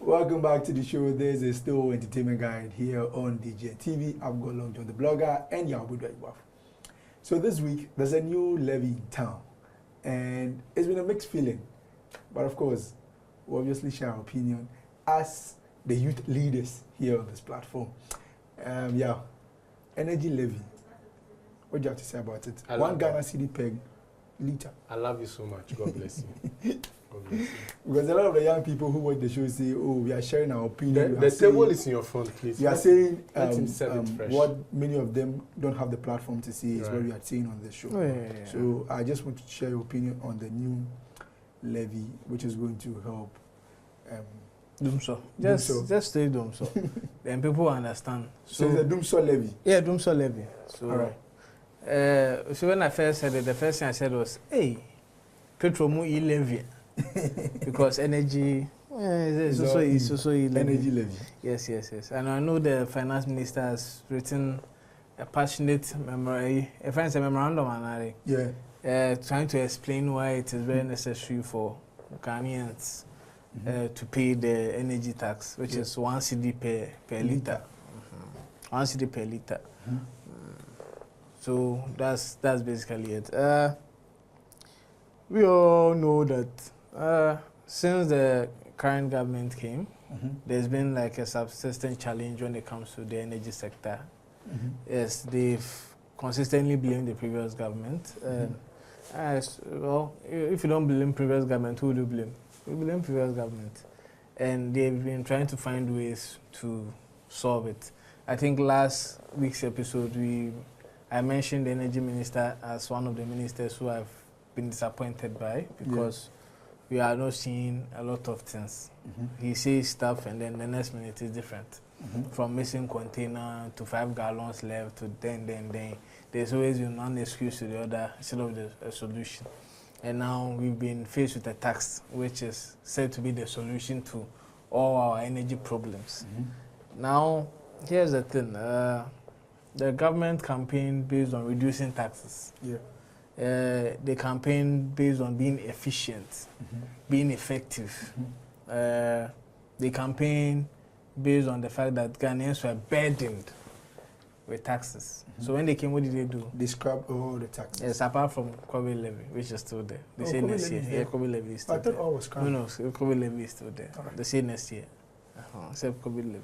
Welcome back to the show. There's a still entertainment guide here on DJ TV. I've got Long John the blogger and Yabu Dwaybuff. So this week there's a new levy in town, and it's been a mixed feeling. But of course, we obviously share our opinion as the youth leaders here on this platform. Energy levy. What do you have to say about it? One Ghana cedi per liter. I love you so much. God bless you. God bless you. Because a lot of the young people who watch the show say, "Oh, we are sharing our opinion." The table is in your front, please. We are saying what many of them don't have the platform to see is what we are saying on the show. Oh, yeah. So I just want to share your opinion on the new levy, which is going to help. Dumsor. Just say Dumsor. Then people understand. So it's a Dumsor Levy. Yeah, Dumsor Levy. So, all right. So when I first said it, the first thing I said was, "Hey, petrol mu E-Levy," because energy. It's also E-Levy. Energy levy. Yes. And I know the finance minister has written a passionate memorandum, trying to explain why it is very necessary for Ghanaians to pay the energy tax, which is 1 cedi per liter. 1 cedi per liter. So that's basically it. We all know that since the current government came, there's been like a subsistent challenge when it comes to the energy sector. Yes, they've consistently blamed the previous government. Well, if you don't blame previous government, who do you blame? We blame previous government. And they've been trying to find ways to solve it. I think last week's episode, I mentioned the energy minister as one of the ministers who I've been disappointed by because we are not seeing a lot of things. He says stuff and then the next minute is different. From missing container to 5 gallons left to then. There's always been one excuse to the other instead of the solution. And now we've been faced with a tax which is said to be the solution to all our energy problems. Now, here's the thing. The government campaign based on reducing taxes. They campaign based on being efficient, being effective. They campaign based on the fact that Ghanaians were burdened with taxes. So when they came, what did they do? They scrapped all the taxes. Yes, apart from COVID levy, which is still there. They say next year. Yeah, COVID levy is still there. I thought all was scrapped. No, COVID levy is still there. They say next year. Except COVID levy.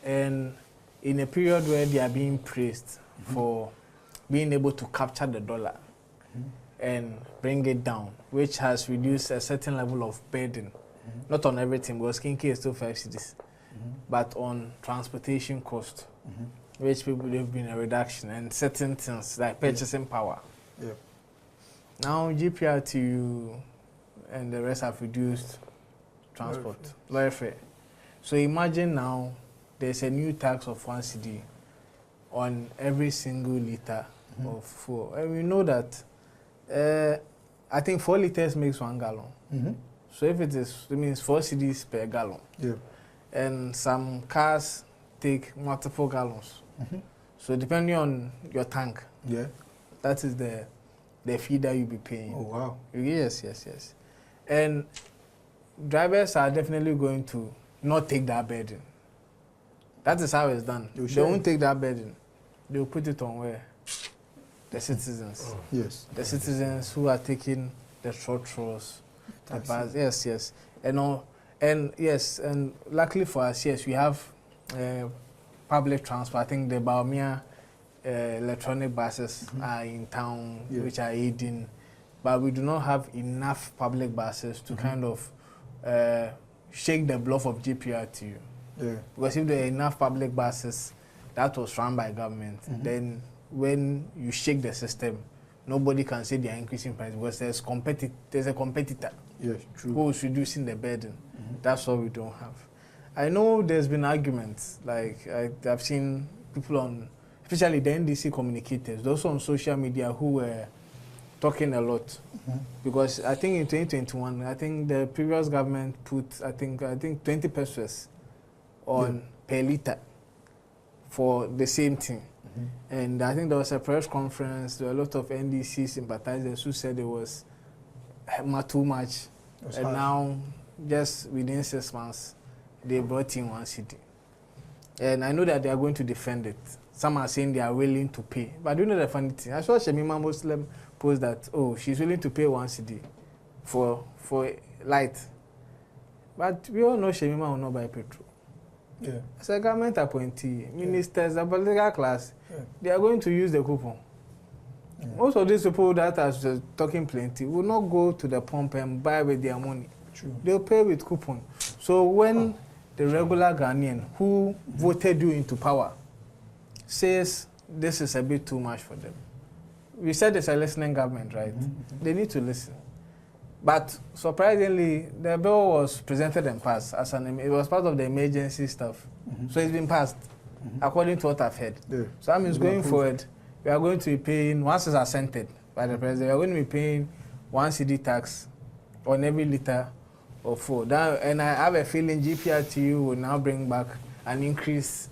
And in a period where they are being praised for being able to capture the dollar and bring it down, which has reduced a certain level of burden, not on everything, because skincare is still 5 cedis, but on transportation cost, which people have been a reduction, and certain things like purchasing power. Now GPRTU and the rest have reduced transport, very fair. So imagine now there's a new tax of 1 cedi on every single liter of fuel. And we know that I think 4 liters makes 1 gallon. So if it means 4 cedis per gallon. And some cars take multiple gallons. So depending on your tank, that is the fee that you'll be paying. Oh wow. Yes. And drivers are definitely going to not take that burden. That is how it's done. They won't take that burden. They'll put it on where? The citizens. Yes. The citizens who are taking the short roads, the bus. Yes. And luckily for us, we have public transport. I think the Baumia electronic buses are in town, which are aiding, but we do not have enough public buses to kind of shake the bluff of GPRTU. Because if there are enough public buses that was run by government, then when you shake the system, nobody can say they are increasing price because there's a competitor who is reducing the burden. That's what we don't have. I know there's been arguments, like I've seen people on, especially the NDC communicators, those on social media who were talking a lot. Because I think in 2021, I think the previous government put, I think 20 pesos on per liter for the same thing. And I think there was a press conference, there were a lot of NDC sympathizers who said it was too much. And now, just within 6 months, they brought in 1 cedi. And I know that they are going to defend it. Some are saying they are willing to pay. But do you know the funny thing? I saw Shemima Muslim post that, oh, she's willing to pay 1 cedi for light. But we all know Shemima will not buy petrol. Yeah. As a government appointee, ministers, the political class, they are going to use the coupon. Yeah. Most of these people that are talking plenty will not go to the pump and buy with their money. True. They'll pay with coupon. So when the regular Ghanaian who voted you into power says this is a bit too much for them, we said it's a listening government, right? They need to listen. But surprisingly, the bill was presented and passed as it was part of the emergency stuff. So it's been passed, according to what I've heard. Yeah. So that means going forward, we are going to be paying, once it's assented by the president, we are going to be paying 1 cedi tax on every litre of fuel. And I have a feeling GPRTU will now bring back an increase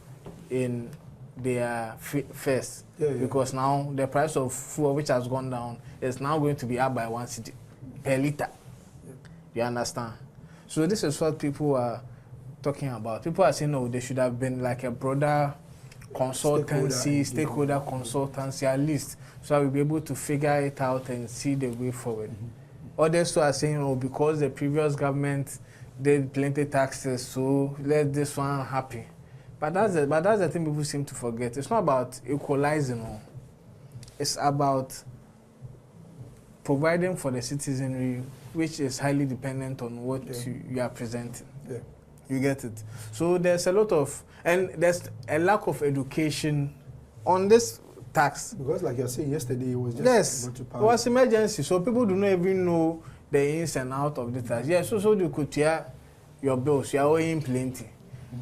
in their fares. Because now the price of fuel, which has gone down, is now going to be up by 1 cedi per litre. You understand? So this is what people are talking about. People are saying, oh, there should have been like a broader consultancy, stakeholder consultancy at least, so we'll be able to figure it out and see the way forward. Others are saying, oh, because the previous government did plenty taxes, so let this one happen. But that's the thing people seem to forget. It's not about equalizing. It's about providing for the citizenry, which is highly dependent on what you are presenting. Yeah. You get it? So there's a lot of, and there's a lack of education on this tax. Because like you're saying yesterday, it was just it was emergency, so people do not even know the ins and out of the tax. Yes, so you could hear your bills, you are owing plenty.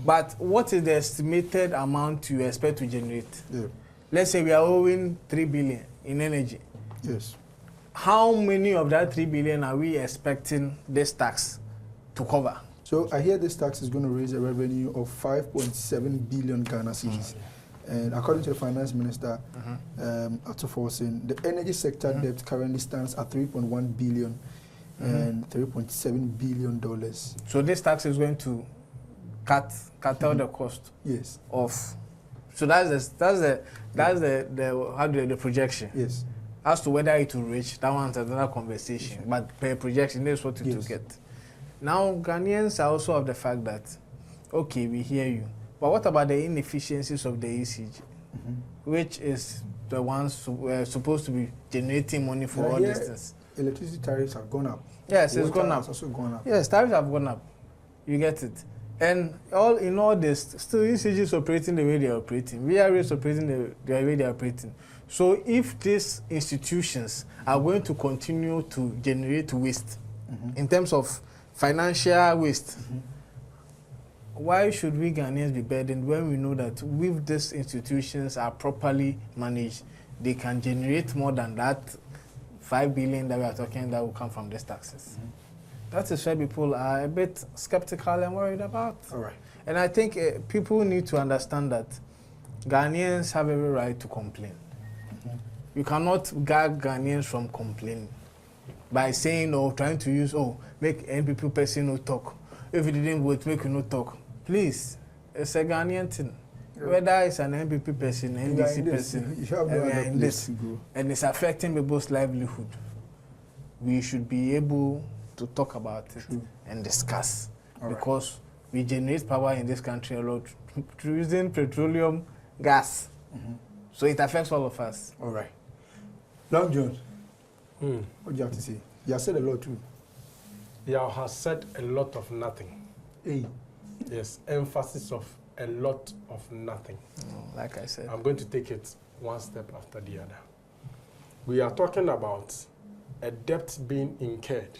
But what is the estimated amount you expect to generate? Yeah. Let's say we are owing 3 billion in energy. Yes. How many of that 3 billion are we expecting this tax to cover? So I hear this tax is going to raise a revenue of 5.7 billion Ghana cedis. And according to the finance minister, Atuforsen, the energy sector debt currently stands at 3.1 billion and $3.7 billion. So this tax is going to cut out the cost. Yes. Of. So that's the projection. Yes. As to whether it will reach, that one's another conversation. Yes. But per projection, this is what it will get. Now, Ghanaians are also of the fact that, okay, we hear you, but what about the inefficiencies of the ECG, which is the ones supposed to be generating money for all these things? Electricity tariffs have gone up. Yes, it's gone up. Has also gone up. Yes, tariffs have gone up. You get it. And in all this, still ECG is operating the way they are operating. VRA is operating the way they are operating. So if these institutions are going to continue to generate waste in terms of financial waste, why should we Ghanaians be burdened when we know that if these institutions are properly managed, they can generate more than that 5 billion that we are talking that will come from these taxes? That is why people are a bit skeptical and worried about. All right. And I think people need to understand that Ghanaians have every right to complain. You cannot gag Ghanaians from complaining by saying or trying to use, make NPP person no talk. If you didn't vote, make you no talk. Please, it's a Ghanaian thing. Yeah. Whether it's an NPP person, NDC person, you have no other place to go. And it's affecting people's livelihood, we should be able to talk about it and discuss. Because we generate power in this country a lot through using petroleum gas. So it affects all of us. All right. Long John, what do you have to say? You have said a lot too. You have said a lot of nothing. Hey. Yes, emphasis of a lot of nothing. Like I said. I'm going to take it one step after the other. We are talking about a debt being incurred.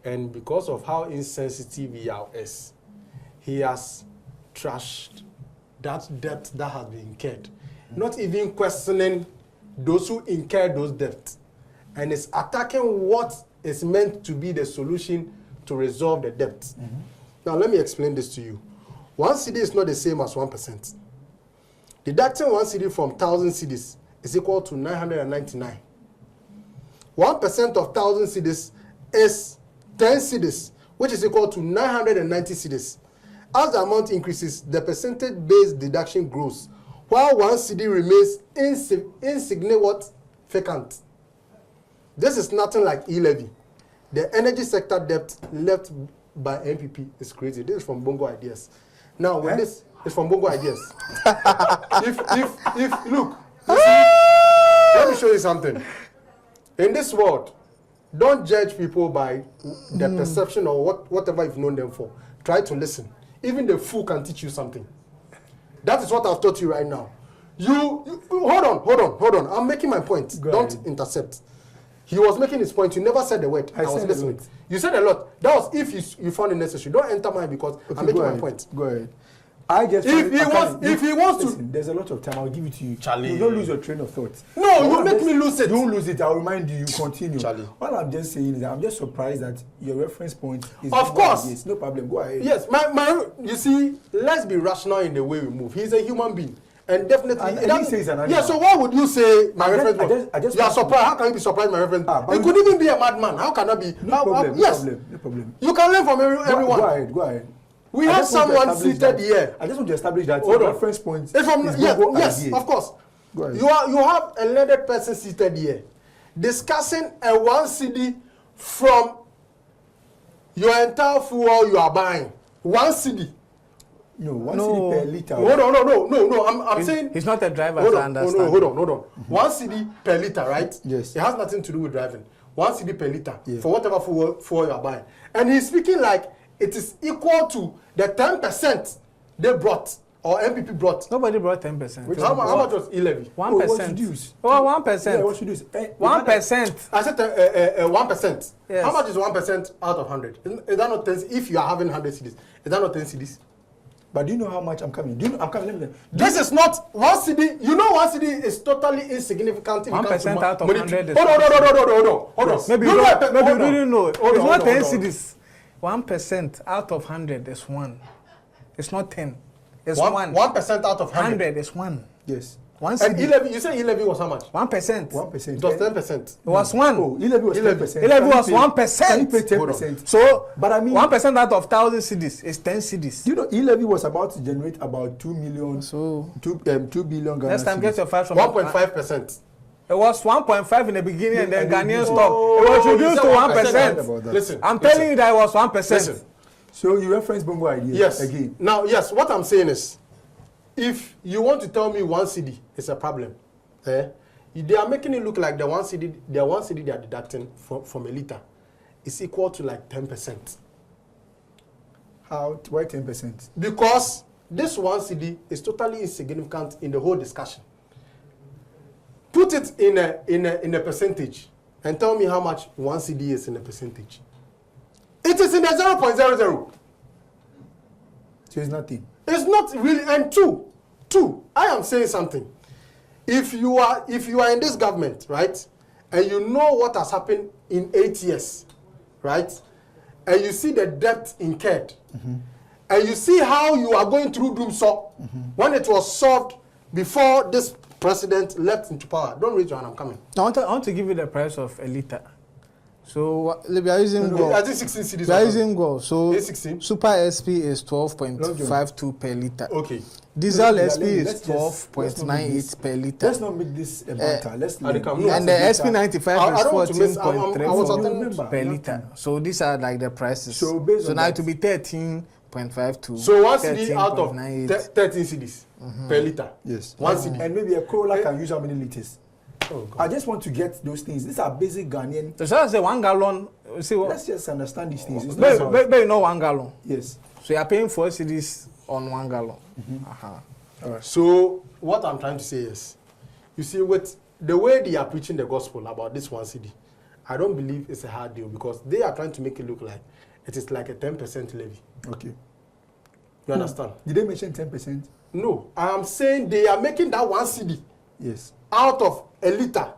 And because of how insensitive he is, he has trashed that debt that has been incurred. Not even questioning those who incur those debts. And is attacking what is meant to be the solution to resolve the debt. Now, let me explain this to you. 1 cedi is not the same as 1%. Deducting 1 cedi from 1,000 cedis is equal to 999. 1% of 1,000 cedis is 10 cedis, which is equal to 990 cedis. as the amount increases, the percentage-based deduction grows, while 1 cedi remains insignificant. This is nothing like E-Levy. The energy sector debt left by NPP is crazy. This is from Bongo Ideas. Now, when this is from Bongo Ideas, if look, you see, let me show you something. In this world, don't judge people by their perception or whatever you've known them for. Try to listen. Even the fool can teach you something. That is what I've taught you right now. You hold on. I'm making my point. Don't intercept. He was making his point. You never said the word. I was listening. You said a lot. That was if you found it necessary. Don't enter mine because I'm making my point. Go ahead. I just if he wants to, there's a lot of time. I'll give it to you. Charlie, you don't lose your train of thought. No, you make me lose it. Don't lose it. I'll remind you. You continue. Charlie. All I'm just saying is that I'm just surprised that your reference point is. Of course. Yes, no problem. Go ahead. Yes, you see, let's be rational in the way we move. He's a human being. And definitely, and he says an yeah. So what would you say? My reference point. You are surprised. How can you be surprised? My reference. It could even be a madman. How can that be? No problem. Yes. No problem. You can learn from everyone. Go ahead. We have someone seated here. I just want to establish that your reference point is yes, of course. Go ahead. You have a learned person seated here discussing a 1 cedi from your entire fuel you are buying. 1 cedi. No, 1 cedi per liter. No. I'm saying he's not a driver. Hold on. 1 cedi per liter, right? Yes. It has nothing to do with driving. 1 cedi per liter for whatever fuel you are buying, and he's speaking like it is equal to the 10% they brought or MPP brought. Nobody brought 10%. How much was E-Levy? 1%. Oh, 1%. Yeah, what should do? 1%. I said 1%. Yes. How much is 1% out of 100? Is that not 10? If you are having 100 cedis, is that not 10 cedis? But do you know how much I'm coming? I'm coming. This is not 1 cedi. You know 1 cedi is totally insignificant. 1% out of 100. Hold on. Maybe you didn't know. It's not 10 cedis. 1% out of 100 is 1. It's not 10. It's 1. 1% out of 100 is 1. Yes. 1 And cedi. E-Levy, you said E-Levy was how much? 1%. 1%. It was 10%. It was 1. Oh, E-Levy was 10%. E-Levy was 1%. Can you pay 10%? So, but I mean, 1% out of 1,000 cedis is 10 cedis. You know, E-Levy was about to generate about 2 million. So 2 billion Ghana next time, get your files from 1.5%. It was 1.5 in the beginning, and then Ghanaians stopped. Oh, It was reduced to 1%. 1%. Listen, I'm telling you that it was 1%. Listen. So you reference Bongo Ideas Yes. again. Now, yes, what I'm saying is, if you want to tell me 1 cedi is a problem, they are making it look like the 1 cedi they are deducting from a liter is equal to like 10%. How? Why 10%? Because this 1 cedi is totally insignificant in the whole discussion. Put it in a percentage and tell me how much 1 cedi is in a percentage. It is in the 0.00. So it's nothing. It's not really. And two. I am saying something. If you are in this government, right, and you know what has happened in 8 years, right, and you see the debt incurred, and you see how you are going through Dumsor when it was solved before this president left into power. Don't raise your hand. I'm coming. I want to give you the price of a liter. So we are using gold. I think 16 cedis. We are using gold. So 16? Super SP is 12.52 per liter. Okay. Diesel SP let's is 12.98 per liter. Let's not make this a matter. Let's and the SP95 is 14.34 per liter. liter. So these are like the prices. So based on now that, it will be 13.52. So 1 cedi out of 13 cedis per liter. Yes. 1 cedi. And maybe a cola can use how many liters? Oh, I just want to get those things. These are basic Ghanaian. So I say 1 gallon. See what? Let's just understand these things. But you know 1 gallon. Yes. So you are paying 4 cedis on 1 gallon. All right. So what I'm trying to say is, you see, with the way they are preaching the gospel about this 1 cedi, I don't believe it's a hard deal because they are trying to make it look like it is like a 10% levy. Okay. You understand? Did they mention 10%? No. I am saying they are making that 1 cedi Yes. out of a liter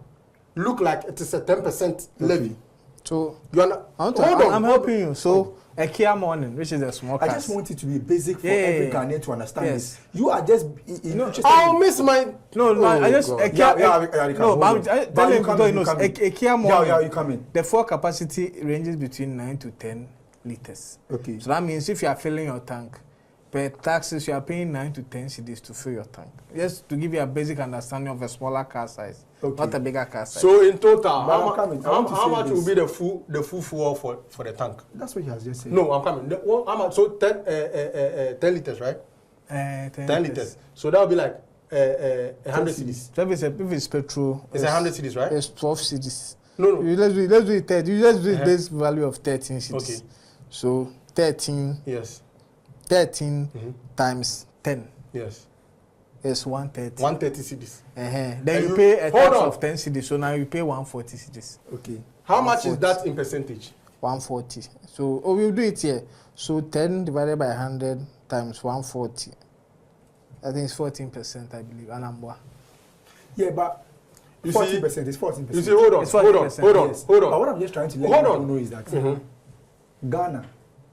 look like it is a 10% levy. So You hold on. I'm helping you. So a Kia Morning, which is a small car. I just want it to be basic for every Ghanaian to understand Yes. this. You are just interested. I'll miss my. I just God. a Kia. You No, can. but I'm Hold on. telling you you, come in, knows you come in. a Kia Morning. Yeah, you come in. The fuel capacity ranges between 9 to 10 liters. Okay. So that means if you are filling your tank, per taxes, you are paying 9 to 10 cedis to fill your tank. Just to give you a basic understanding of a smaller car size, not a bigger car size. So in total, But how much will be the full fuel for the tank? That's what he has just said. No, I'm coming. How much? So 10 liters, right? 10 liters. So that will be like 100 cedis. So if it's petrol, It's 100 cedis, right? It's 12 cedis. No. Let's do it 30. You just do it base value of 13 cedis. Okay. So 13. Yes. 13 times 10 Yes. is 130. 130 cedis. Then And you pay a hold tax on. of 10 cedis. So now you pay 140 cedis. Okay. How much is 140. that in percentage? 140. So we'll do it here. So 10 divided by 100 times 140. I think it's 14%, I believe. Anambwa. Yeah, but You 40% is 14%. You see, hold on. It's 40%, Yes. Hold But on. what I'm just trying to let Hold you on. know is that Ghana,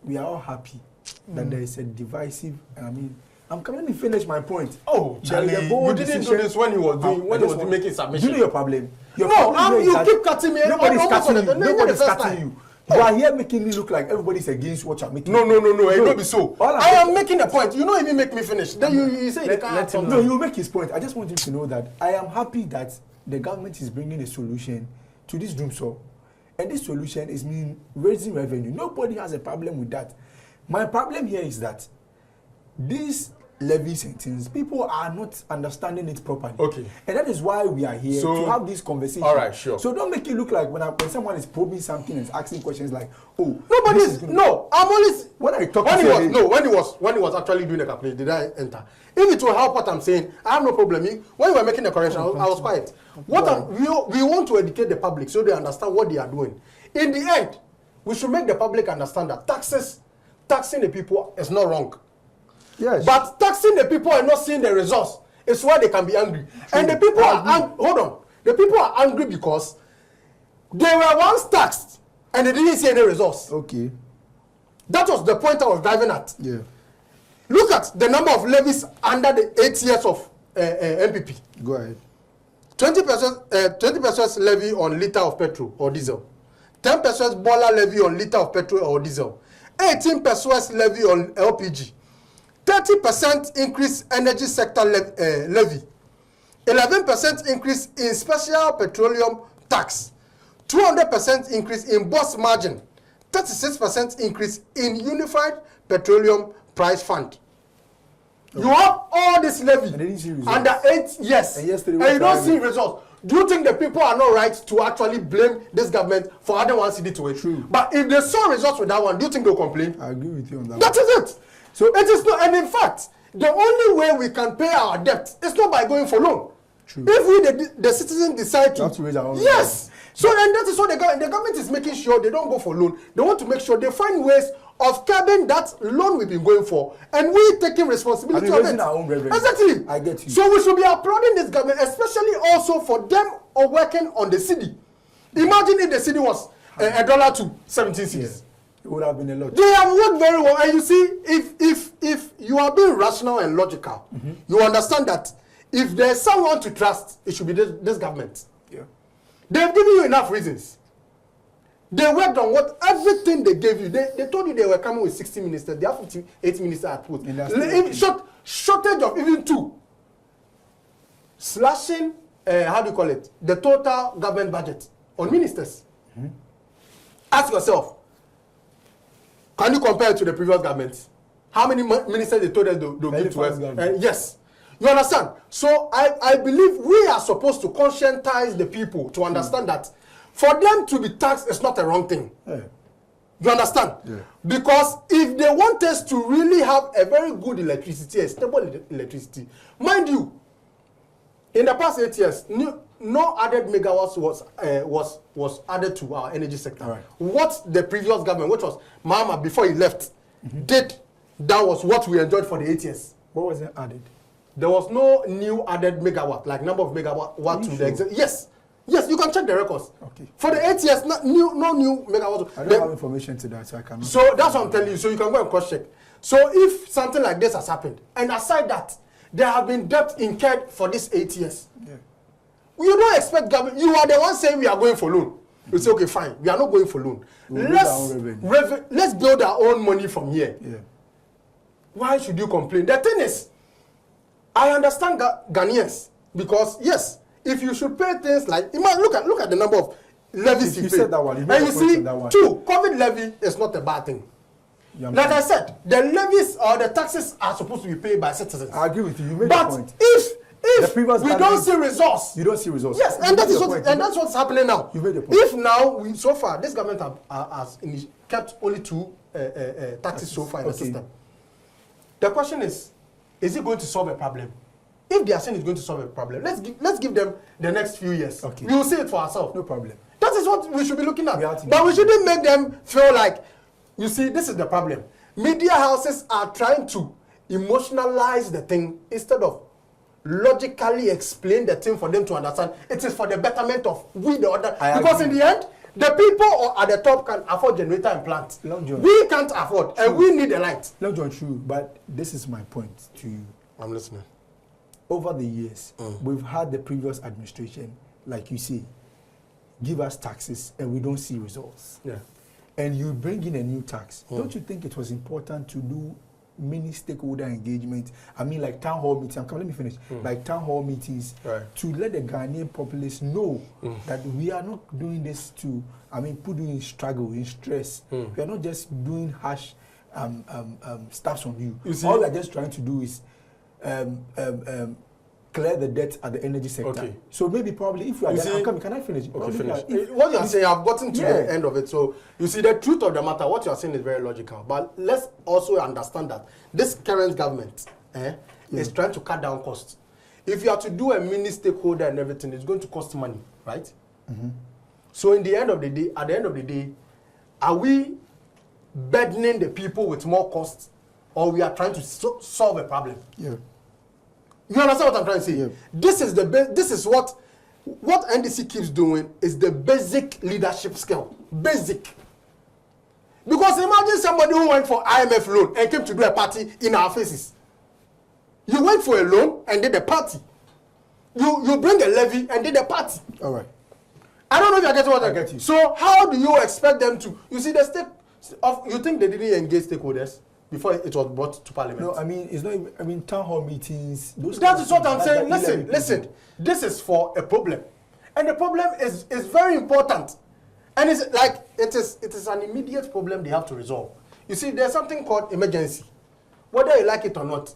we are all happy that there is a divisive. I mean, let me finish my point. Oh, Charlie, There is a bold you didn't do decision. this when he was doing I when he just was want- making Do submission. you know your problem? Your No, problem here is you that keep cutting me. Nobody's Almost cutting on you. the- no, Nobody's the first cutting time. you. You are here making me look like everybody's against what you're making. No. It No. don't be so. All I'm I am saying- making a point. You don't even make me finish. Then you say they can't. him No, you make his point. I just want him to know that I am happy that the government is bringing a solution to this Dumsor. And this solution is mean raising revenue. Nobody has a problem with that. My problem here is that these levies and things, people are not understanding it properly. Okay. And that is why we are here So- to have this conversation. All right, sure. So don't make it look like when someone is probing something and is asking questions like, oh, Nobody's. this is gonna- No, I'm only. When I talk When to he was you, no, when he was actually doing the calculation, did I enter? If it will help what I'm saying, I have no problem. When you were making the correction, I was quiet. We want to educate the public so they understand what they are doing. In the end, we should make the public understand that taxing the people is not wrong. yes. But taxing the people and not seeing the results is why they can be angry. And the people hold on. The people are angry because they were once taxed and they didn't see any results. Okay. That was the point I was driving at. Yeah. Look at the number of levies under the 8 years of MPP. Go ahead. 20 pesos levy on liter of petrol or diesel. 10 pesos boiler levy on liter of petrol or diesel. 18 pesos levy on LPG. 30% increase energy sector levy. 11% increase in special petroleum tax. 200% increase in bus margin. 36% increase in unified petroleum price fund. You have all this levy And they didn't see results. under 8 years, And yesterday and was you don't Friday. see results. Do you think the people are not right to actually blame this government for adding one city to it? True. But if they saw results with that one, do you think they'll complain? I agree with you on that. That is it. So it is not, and in fact, the only way we can pay our debt is not by going for loan. True. If we, the citizens, decide We to, have to raise our own yes. So and that is what the government is making sure they don't go for loan. They want to make sure they find ways of curbing that loan we've been going for, and we taking responsibility And of raising it. our own revenue. Exactly. I get you. So we should be applauding this government, especially also for them working on the city. Imagine if the city was $1 to 17 cedis. It would have been a lot. They have worked very well, and you see, if you are being rational and logical, you understand that if there's someone to trust, it should be this government. Yeah. They've given you enough reasons. They worked on everything they gave you. They told you they were coming with 60 ministers. They have 58 ministers at post. Shortage of even 2. Slashing, how do you call it? The total government budget on ministers. Ask yourself, can you compare it to the previous government? How many ministers they told us they'll give to us? Yes. You understand? So I believe we are supposed to conscientize the people to understand that for them to be taxed is not a wrong thing. Yeah. You understand? Yeah. Because if they want us to really have a very good electricity, a stable electricity, mind you, in the past 8 years, no added megawatts was added to our energy sector. Right. What the previous government, which was Mahama before he left, did, that was what we enjoyed for the 8 years. What was it added? There was no new added megawatt, like number of megawatt to the exit. Yes, you can check the records. Okay. For the 8 years, no new megawatt. I don't have information to that, so I cannot. So that's what I'm telling you. So you can go and cross check. So if something like this has happened, and aside that, there have been debt incurred for these 8 years. Yeah. You don't expect government. You are the one saying we are going for loan. You say, okay, fine, we are not going for loan. We'll build our own revenue. Let's build our own money from here. Yeah. why should you complain? The thing is, I understand Ghanaians because yes, if you should pay things like look at the number of levies you pay. Said that one. You and you see, two, COVID levy is not a bad thing. Like I said, the levies or the taxes are supposed to be paid by citizens. I agree with you. You made but the point. If we don't see results, you don't see results. Yes, and that's what's happening now. You made the point. If now so far this government has kept only 2 taxes so far in the system. The question is it going to solve a problem? If they are saying it's going to solve a problem, let's give them the next few years. Okay. We will see it for ourselves. No problem. That is what we should be looking at. But we shouldn't make them feel like, you see, this is the problem. Media houses are trying to emotionalize the thing instead of logically explain the thing for them to understand. It is for the betterment of we the other. Because in the end, the people at the top can afford generator and plant. We can't afford, and we need a light. Long John, true, but this is my point to you. I'm listening. Over the years, we've had the previous administration, like you say, give us taxes and we don't see results. Yeah. And you bring in a new tax. Don't you think it was important to do many stakeholder engagement? I mean, like town hall meetings. Let me finish. Like town hall meetings to let the Ghanaian populace know that we are not doing this to, put you in struggle, in stress. We are not just doing harsh stuffs on you. All we are just trying to do is clear the debt at the energy sector. Okay. So maybe probably if you are can I finish? Okay, finish. What you are saying, I've gotten to the end of it. So you see, the truth of the matter, what you are saying is very logical. But let's also understand that this current government is trying to cut down costs. If you have to do a mini stakeholder and everything, it's going to cost money, right? So at the end of the day, are we burdening the people with more costs, or we are trying to solve a problem? Yeah. You understand what I'm trying to say? Yeah. This is what NDC keeps doing is the basic leadership skill. Basic. Because imagine somebody who went for IMF loan and came to do a party in our faces. You went for a loan and did a party. You bring a levy and did a party. All right. I don't know if you get what I get you. So how do you expect them to? You see, you think they didn't engage stakeholders before it was brought to parliament? No, it's not. Town hall meetings. That is what I'm saying. Listen. This is for a problem, and the problem is very important, and it's like it is an immediate problem they have to resolve. You see, there's something called emergency, whether you like it or not.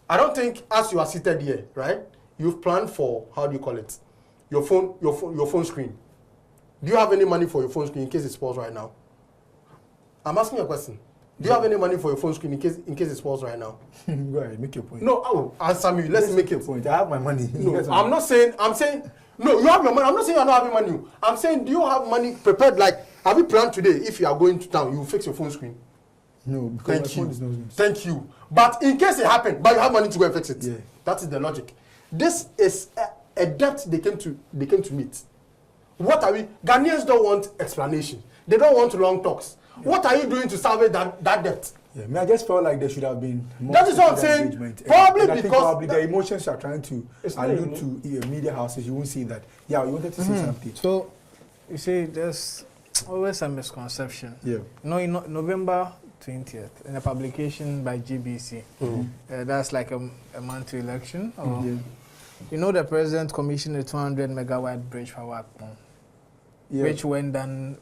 I don't think, as you are seated here, right, you've planned for, how do you call it, your phone screen. Do you have any money for your phone screen in case it spoils right now? I'm asking you a question. Do you have any money for your phone screen in case it spoils right now? Go ahead, make your point. No, answer me. Let's make your point. I have my money. No, I'm saying, no, you have your money. I'm not saying you're not having money. I'm saying, do you have money prepared? Like, have you planned today, if you are going to town, you will fix your phone screen? No, because my phone is not used. Thank you. But in case it happened, but you have money to go and fix it. Yeah. That is the logic. This is a debt they came to meet. What are we? Ghanaians don't want explanation. They don't want long talks. Yeah. What are you doing to salvage that debt? Yeah, I just felt like there should have been more. That is what I'm saying. Probably because the emotions are trying to allude to media houses. You won't see that. Yeah, you wanted to say something. So, you see, there's always a misconception. Yeah. In November 20th, in a publication by GBC, that's like a month to election. The president commissioned a 200 megawatt bridge for Wakpon. Yeah. Which when done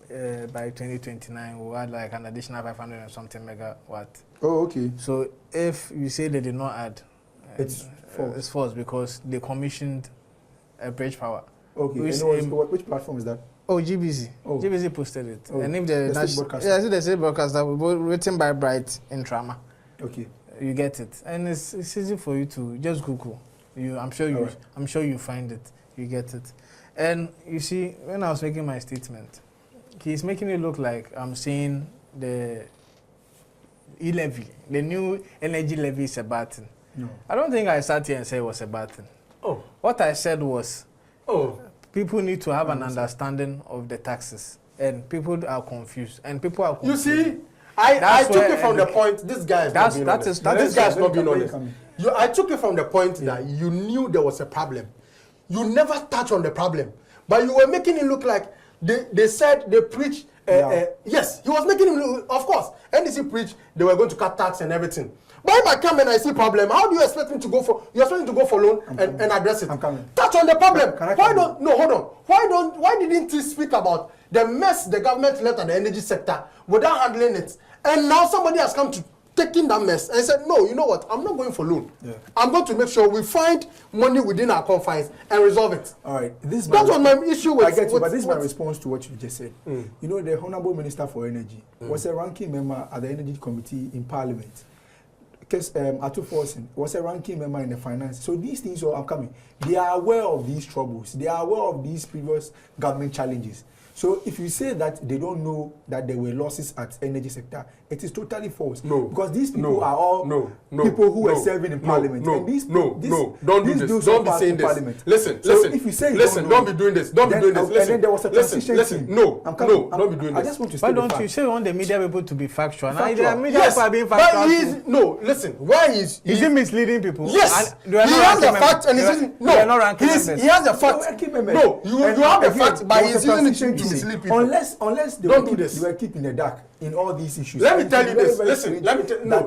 by 2029 will add like an additional 500 and something megawatt. Oh, okay. So if you say they did not add, it's false because they commissioned a bridge power. Okay. Which platform is that? Oh, GBC. Oh. GBC posted it. Oh. And if the state broadcaster written by Bright in Trauma. Okay. You get it, and it's easy for you to just Google. I'm sure you find it. You get it. And you see, when I was making my statement, he's making it look like I'm saying the E-Levy, the new energy levy is a bad thing. No. I don't think I sat here and said it was a bad thing. Oh. What I said was, people need to have an understanding of the taxes. And people are confused. And people are confused. You see, I took it from the point, this guy is not being honest. This guy is not being honest. I took it from the point that you knew there was a problem. You never touch on the problem, but you were making it look like they said they preach. Yes, he was making him look, of course. NDC preached they were going to cut tax and everything, But if I come and I see problem, how do you expect me to go for? You expect me to go for loan and address it? I'm coming. Touch on the problem. Can I Why don't? No, hold on. Why didn't he speak about the mess the government left at the energy sector without handling it? And now somebody has come to taking that mess and said, no, you know what? I'm not going for loan. Yeah. I'm going to make sure we find money within our confines and resolve it. All right. That was my issue with. I get you, but this is my response to what you just said. You know, the Honorable Minister for Energy was a ranking member at the Energy Committee in Parliament. Because Atu Forson was a ranking member in the finance. So these things are upcoming. They are aware of these troubles. They are aware of these previous government challenges. So if you say that they don't know that there were losses at energy sector, it is totally false. No. Because these people are all people who were serving in parliament. Don't do this. Don't be saying this. Parliament. Listen. If you say don't be doing this. Don't be doing this. And then there was a transition team. Don't be doing this. I just want to say why don't you say want the media people to be factual? Now the media yes, people are being factual. Listen. Why is he misleading people? Yes. He has the fact and he has the fact. No, you have the fact, but he's using it to mislead people. Unless they were keeping the dark in all these issues. Let me tell you this. Listen.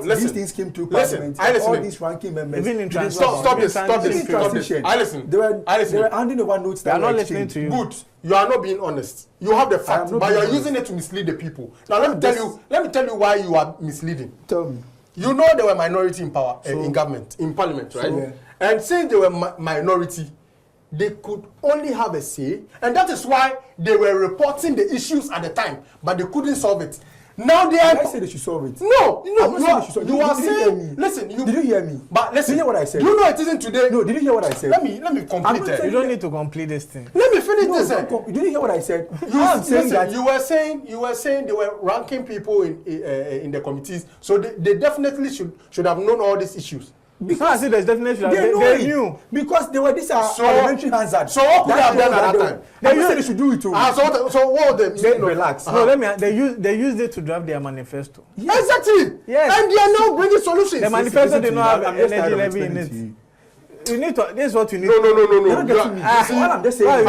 These things came to parliament. All these ranking members. Even in stop this. I listen. They were handing over notes. They are not listening to you. Good. You are not being honest. You have the fact, but you are using it to mislead the people. Now let me tell you why you are misleading. Tell me. You know they were minority in power in government, in parliament, right? And since they were minority, they could only have a say, and that is why they were reporting the issues at the time, but they couldn't solve it. Now they are. I said they should solve it. No, you are saying. Listen, did you hear me? But listen, did you hear what I said? You know it isn't today. No, did you hear what I said? Let me complete it. You don't need to complete this thing. Let me finish this. Did you hear what I said? You were saying they were ranking people in the committees, so they definitely should have known all these issues. Because there's definitely they knew because they were this parliamentary hazard. So what could they have done at that time? They said they should do it too. So what would they relax? No, they used it to draft their manifesto. Yes. Exactly. Yes. And they are now bringing solutions. The manifesto did not have energy levy in it. You need to. This is what you need. No. I'm just saying.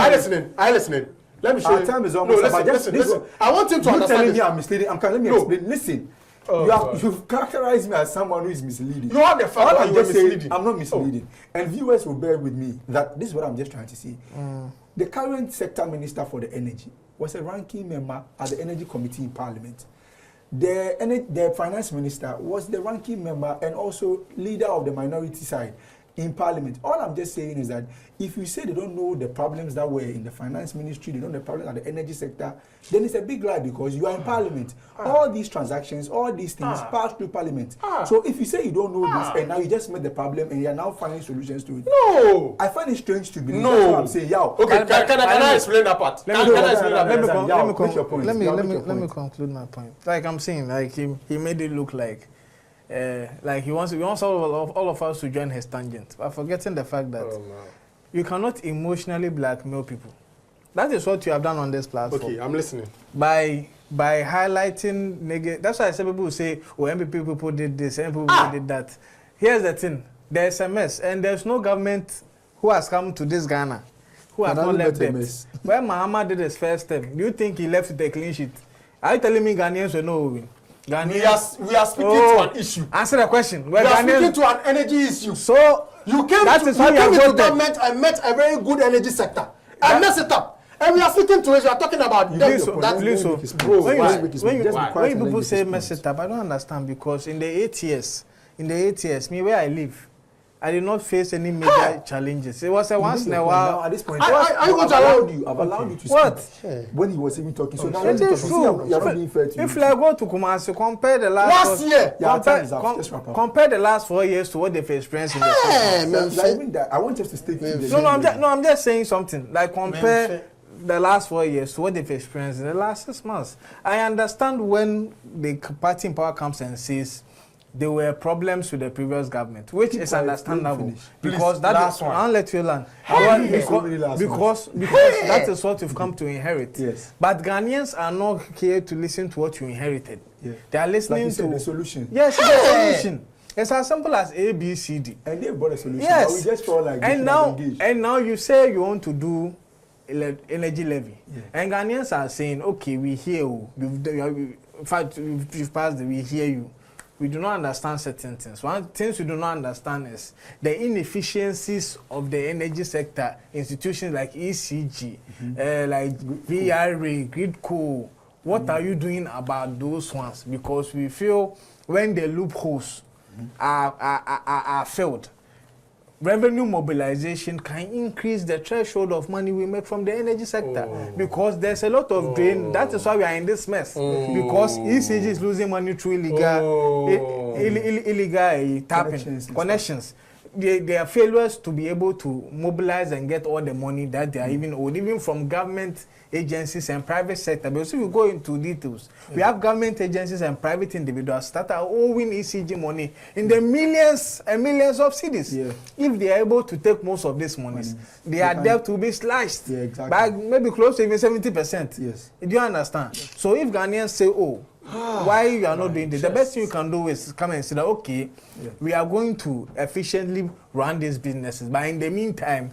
I listening. Let me show you. Our time is almost up. Listen. I want him to understand. Telling me I'm misleading. Let me explain. Listen. You've characterized me as someone who is misleading. You have the fact that you are misleading. I'm not misleading. And viewers will bear with me that this is what I'm just trying to say. The current sector minister for the energy was a ranking member at the Energy Committee in Parliament. The finance minister was the ranking member and also leader of the minority side in Parliament. All I'm just saying is that if you say they don't know the problems that were in the finance ministry, they don't know the problems at the energy sector, then it's a big lie because you are in Parliament. All these transactions, all these things pass through Parliament. So if you say you don't know this and now you just met the problem and you are now finding solutions to it, no, I find it strange to believe. No, that's what I'm saying. Okay, can I explain that part? Let me conclude my point. Like I'm saying, like he made it look like he wants all of us to join his tangent, but forgetting the fact that you cannot emotionally blackmail people. That is what you have done on this platform. Okay, I'm listening. By highlighting negative. That's why I say people will say, "Oh, MPP people did this, MPP people did that." Here's the thing: there's a mess, and there's no government who has come to this Ghana who has not left debt. When Mahama did his first step, do you think he left with a clean sheet? Are you telling me Ghanaians will not win? We are speaking to an issue. Answer the question. We are speaking to an energy issue. So you came into government and met a very good energy sector and mess it up. And we are speaking to it. We are talking about when people say mess it up, I don't understand because in the 8 years, me where I live, I did not face any major challenges. It was a once in a while. At this point, I've allowed you to speak. What? When he was even talking. So now let me talk. You are not being fair to me. If I go to Kumasi, compare the last year, compare the last 4 years to what they've experienced in the I want us to stay. I'm just saying something. Like compare the last 4 years to what they've experienced in the last 6 months. I understand when the party in power comes and says there were problems with the previous government, which is understandable because that is one. I'll let you learn. Because that is what you've come to inherit. Yes. But Ghanaians are not here to listen to what you inherited. Yeah. They are listening to the solution. Yes, the solution. It's as simple as A, B, C, D. And they brought a solution. Yes. But we just felt like and now you say you want to do energy levy, and Ghanaians are saying, okay, we hear you. In fact, we've passed. We hear you. we do not understand certain things. One things we do not understand is the inefficiencies of the energy sector, institutions like ECG, like VRA, Gridco. What are you doing about those ones? Because we feel when the loopholes are filled, revenue mobilization can increase the threshold of money we make from the energy sector because there's a lot of drain. That is why we are in this mess because ECG is losing money through illegal tapping connections. They are failures to be able to mobilize and get all the money that they are even owed, even from government agencies and private sector. Because if we go into details, we have government agencies and private individuals that are owing ECG money in the millions and millions of cedis. If they are able to take most of this money, their debt will be slashed by maybe close to even 70%. Do you understand? So if Ghanaians say, oh, why you are not doing this? The best thing you can do is come and say that, okay, we are going to efficiently run these businesses, but in the meantime,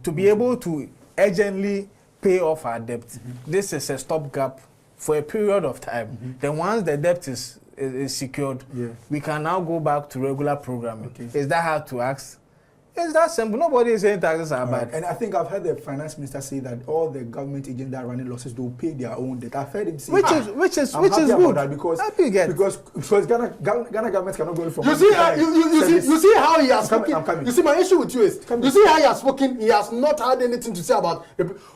to be able to urgently pay off our debt, this is a stopgap for a period of time. Then once the debt is secured, we can now go back to regular programming. Is that hard to ask? It's that simple. Nobody is saying taxes are bad. And I think I've heard the finance minister say that all the government agents that are running losses will pay their own debt. I've heard him say which is good. That because Ghana government cannot go from. You see how he has spoken. You see, my issue with you is you see how he has spoken. He has not had anything to say about.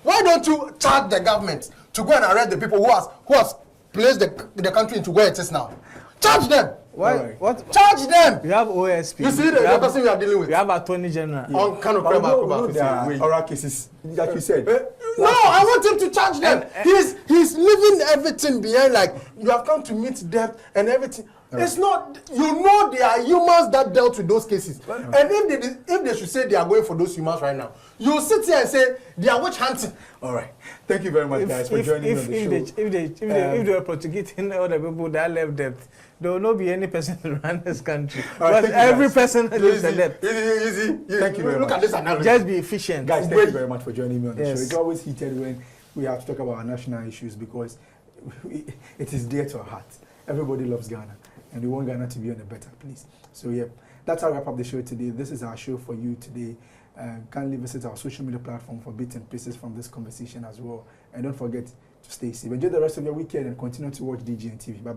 Why don't you charge the government to go and arrest the people who has placed the country into where it is now? Charge them. Why? Right. What? Charge them. We have OSP. You see the person we are dealing with. We have Attorney General. On kind of oral cases, like you said. No, I want him to charge them. He's leaving everything behind. Like you have come to meet death and everything. It's not. You know, there are humans that dealt with those cases. And if they should say they are going for those humans right now, you sit here and say they are witch hunting. All right. Thank you very much, guys, for joining me on the show. If they were prosecuting all the people that left debt, there will not be any person to run this country. But every person has a debt. Easy. Thank you very much. Look at this analogy. Just be efficient. Guys, thank you very much for joining me on the show. It's always heated when we have to talk about our national issues because it is dear to our heart. Everybody loves Ghana, and we want Ghana to be on a better place. So, that's how we wrap up the show today. This is our show for you today. Kindly visit our social media platform for bits and pieces from this conversation as well. And don't forget to stay safe. Enjoy the rest of your weekend and continue to watch DGN TV. Bye-bye.